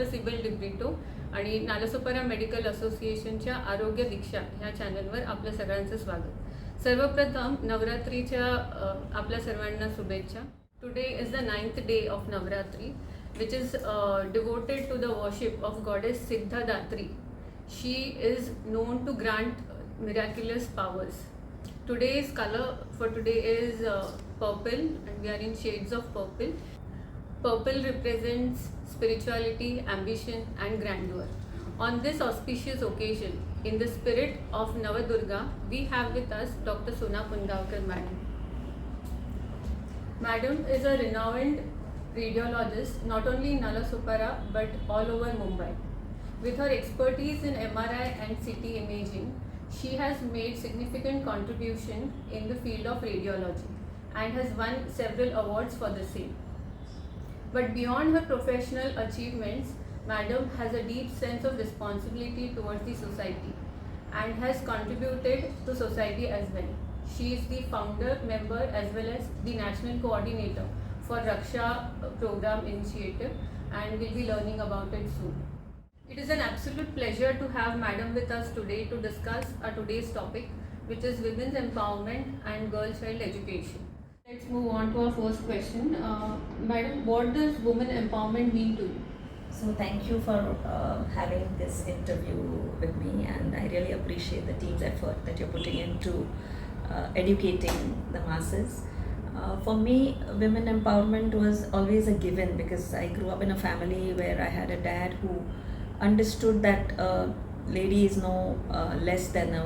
Doctor Sibal डिब्रिटो आणि Nalasopara medical असोसिएशनच्या आरोग्य दीक्षा ह्या चॅनलवर आपल्या सगळ्यांचं स्वागत. सर्वप्रथम नवरात्रीच्या आपल्या सर्वांना शुभेच्छा. Today is the 9th day of Navratri which is devoted to the worship of goddess Siddhadatri. She is known to grant miraculous powers. Today's color for today is purple, and we are in shades of purple. Purple represents spirituality, ambition and grandeur. On this auspicious occasion, in the spirit of Navadurga, we have with us Dr. Sona Pungavkar Madam. Madam is a renowned radiologist not only in Nalasopara but all over Mumbai. With her expertise in MRI and CT imaging, she has made significant contribution in the field of radiology and has won several awards for the same. But beyond her professional achievements, Madam has a deep sense of responsibility towards the society and has contributed to society as well. She is the founder, member as well as the national coordinator for Raksha program initiative, and we'll be learning about it soon. It is an absolute pleasure to have Madam with us today to discuss our today's topic, which is women's empowerment and girl child education. Let's move on to our first question. Madam, what does women empowerment mean to you? So thank you for having this interview with me, and I really appreciate the team's effort that you're putting into educating the masses. For me, women empowerment was always a given because I grew up in a family where I had a dad who understood that a lady is no less than a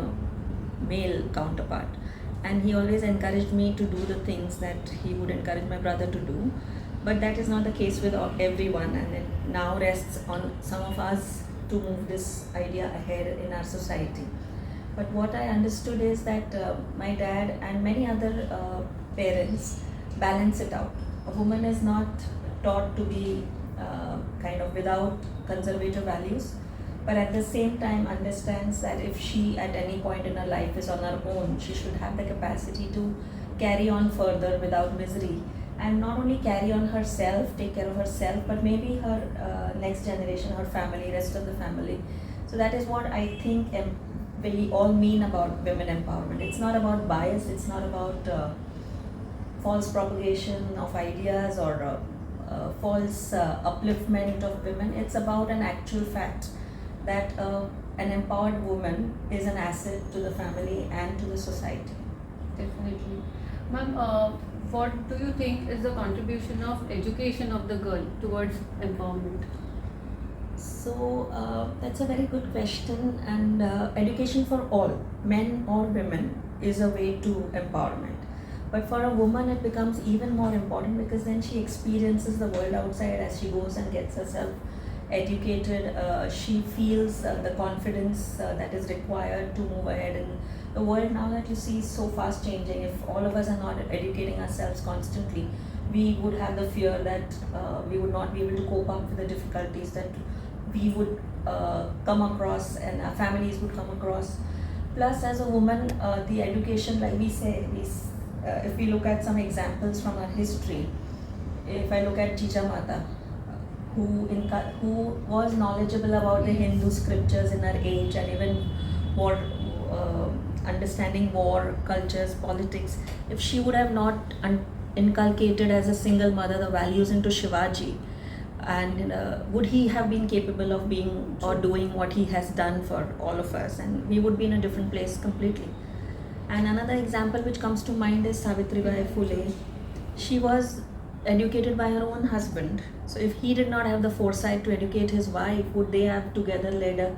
male counterpart, and he always encouraged me to do the things that he would encourage my brother to do. But that is not the case with everyone, and it now rests on some of us to move this idea ahead in our society. But what I understood is that my dad and many other parents balance it out. A woman is not taught to be kind of without conservative values, but at the same time understands that if she at any point in her life is on her own, she should have the capacity to carry on further without misery, and not only carry on herself, take care of herself, but maybe her next generation, her family, rest of the family. So that is what I think we all mean about women empowerment. It's not about bias, it's not about false propagation of ideas or false upliftment of women. It's about an actual fact that an empowered woman is an asset to the family and to the society. Definitely. Ma'am, what do you think is the contribution of education of the girl towards empowerment? So that's a very good question, and education for all, men or women, is a way to empowerment. But for a woman, it becomes even more important because then she experiences the world outside as she goes and gets herself educated. She feels the confidence that is required to move ahead in the world now that you see is so fast changing. If all of us are not educating ourselves constantly, we would have the fear that we would not be able to cope up with the difficulties that we would come across and our families would come across. Plus, as a woman, the education, like we say, if we look at some examples from our history, if I look at Jijamata, who was knowledgeable about the Hindu scriptures in her age, and even more understanding war, cultures, politics, if she would have not inculcated as a single mother the values into Shivaji, and would he have been capable of being or doing what he has done for all of us, and we would be in a different place completely. And another example which comes to mind is Savitribai Phule. She was educated by her own husband. So if he did not have the foresight to educate his wife, would they have together led a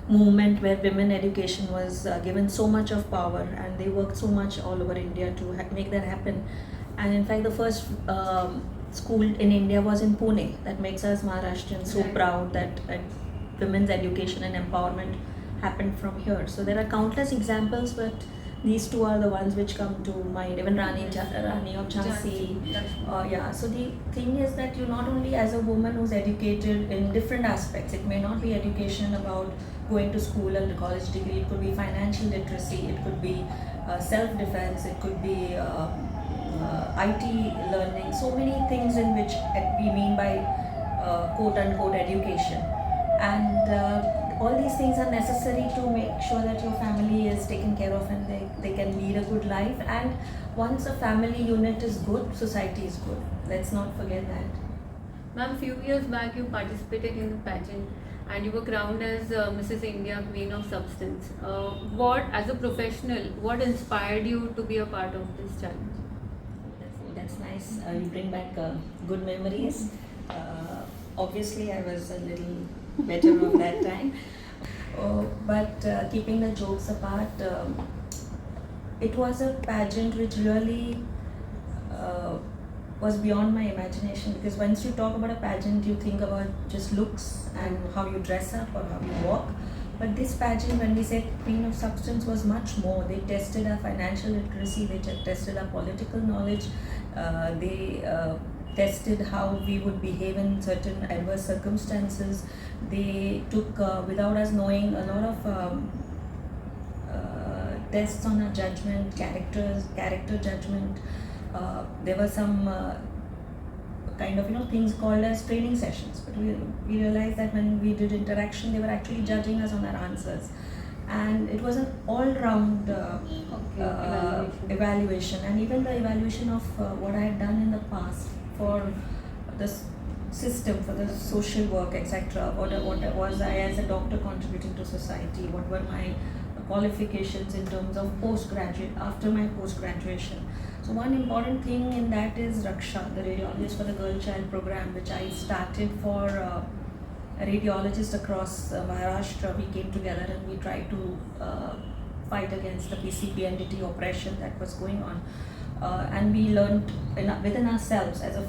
movement where women education was given so much of power, and they worked so much all over India to make that happen. And in fact, the first school in India was in Pune. That makes us Maharashtrians so proud that women's education and empowerment happened from here. So there are countless examples, but these two are the ones which come to mind. Even Rani of Jhansi. Yeah. So the thing is that you not only as a woman who's educated in different aspects, it may not be education about going to school and the college degree. It could be financial literacy. It could be self-defense. It could be IT learning. So many things in which we mean by quote unquote education. And all these things are necessary to make sure that your family is taken care of and they can lead a good life. And once a family unit is good, society is good. Let's not forget that. Ma'am, few years back you participated in the pageant and you were crowned as Mrs. India Queen of Substance. As a professional, what inspired you to be a part of this challenge? That's nice. You bring back good memories. Obviously, I was a little better of that time. But keeping the jokes apart, it was a pageant which really was beyond my imagination, because once you talk about a pageant, you think about just looks and how you dress up or how you walk. But this pageant, when we said Queen of Substance, was much more. They tested our financial literacy, they tested our political knowledge, they tested how we would behave in certain adverse circumstances. They took, without us knowing, a lot of tests on our judgment, character judgment. There were some kind of things called as training sessions, but we realized that when we did interaction, they were actually judging us on our answers, and it was an all-round evaluation, and even the evaluation of what I had done in the past for the system, for the social work, etc. What was I as a doctor contributing to society? What were my qualifications in terms of after my post-graduation? So one important thing in that is Raksha, the radiologist for the Girl Child program, which I started for radiologists across Maharashtra. We came together and we tried to fight against the PCP-NDT oppression that was going on. And we learned within ourselves, as a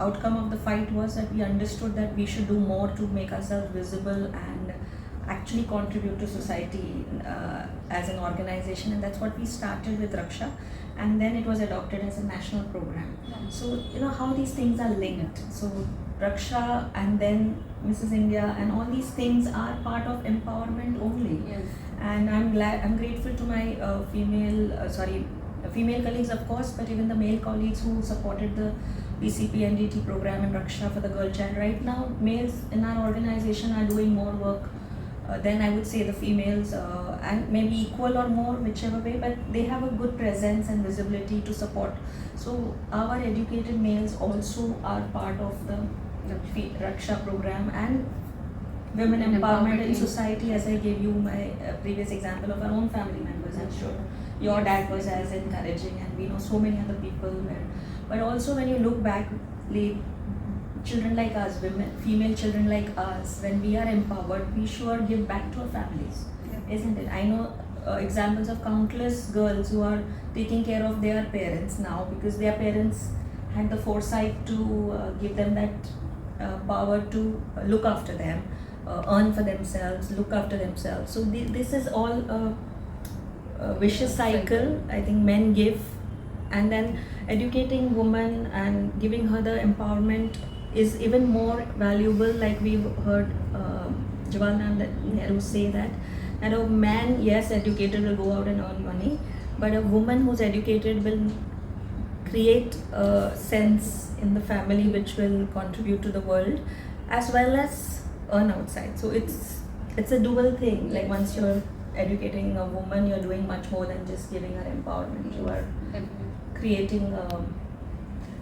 outcome of the fight was that we understood that we should do more to make ourselves visible and actually contribute to society as an organization, and that's what we started with Raksha, and then it was adopted as a national program. So how these things are linked. So Raksha and then Mrs. India and all these things are part of empowerment only. Yes. And I'm grateful to my female colleagues, of course, but even the male colleagues who supported the PCP-NDT program and Raksha for the Girl Child. Right now, males in our organization are doing more work than I would say the females, and maybe equal or more, whichever way, but they have a good presence and visibility to support. So our educated males also are part of the Raksha program and women empowerment in society, as I gave you my previous example of our own family members. I'm sure your dad was as encouraging, and we know so many other people were. But also when you look back, children like us, female children like us, when we are empowered, we sure give back to our families, isn't it? I know examples of countless girls who are taking care of their parents now because their parents had the foresight to give them that power to look after them, earn for themselves, look after themselves. So this is all a vicious cycle. I think men give, and then educating women and giving her the empowerment is even more valuable. Like we've heard Jawaharlal Nehru say that a man, yes, educated, will go out and earn money, but a woman who's educated will create a sense in the family which will contribute to the world as well as earn outside. So it's a dual thing. Like once you're educating a woman, you're doing much more than just giving her empowerment. You are creating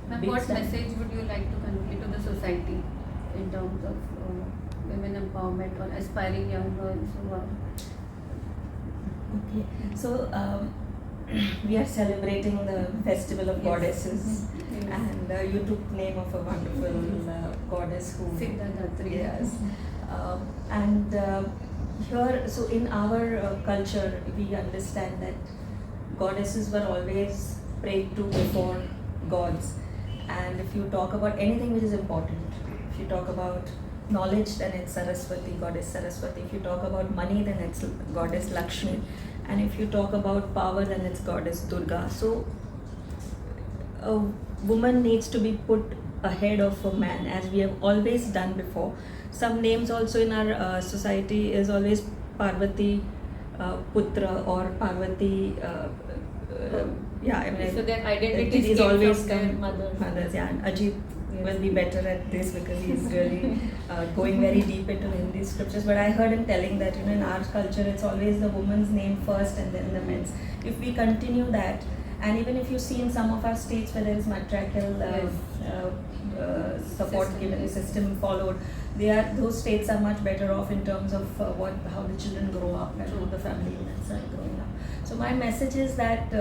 Ma'am, what message would you like to convey to the society in terms of women empowerment or aspiring young girls who are? Okay, so we are celebrating the Festival of Goddesses, and you took name of a wonderful goddess who Siddhartha. Yes, and here, so in our culture, we understand that goddesses were always prayed to before gods. And if you talk about anything which is important, if you talk about knowledge, then it's Saraswati, goddess Saraswati. If you talk about money, then it's goddess Lakshmi. And if you talk about power, then it's goddess Durga. So a woman needs to be put ahead of a man, as we have always done before. Some names also in our society is always Parvati Putra or Parvati. So their identity is always from their mothers. Yeah, and Ajit will be better at this because he's really going very deep into Hindi scriptures. But I heard him telling that in our culture it's always the woman's name first and then the men's. If we continue that, and even if you see in some of our states where there is matriarchal support given, system followed, those states are much better off in terms of how the children grow up and how the family units are growing up. So my message is that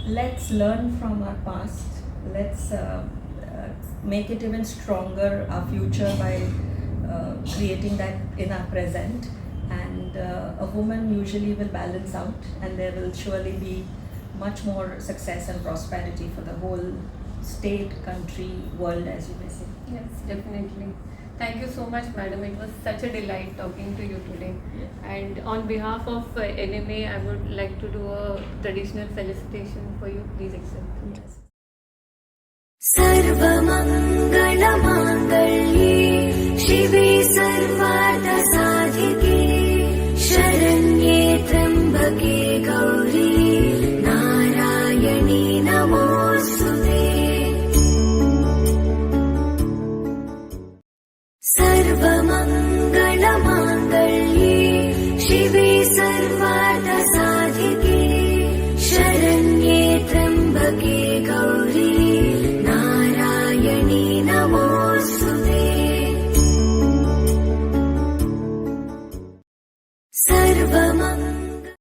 let's learn from our past. Let's make it even stronger, our future, by creating that in our present. And a woman usually will balance out, and there will surely be much more success and prosperity for the whole state, country, world, as you may say. Yes, definitely. Thank you so much, madam. It was such a delight talking to you today. And on behalf of NMA, I would like to do a traditional felicitation for you. Please accept. Yes. सर्वमङ्गलमाङ्गल्ये शिवे सर्वार्थसाधिके शरण्ये त्र्यम्बके गौरी नारायणी नमोऽस्तुते सर्वमङ्गलमाङ्गल्ये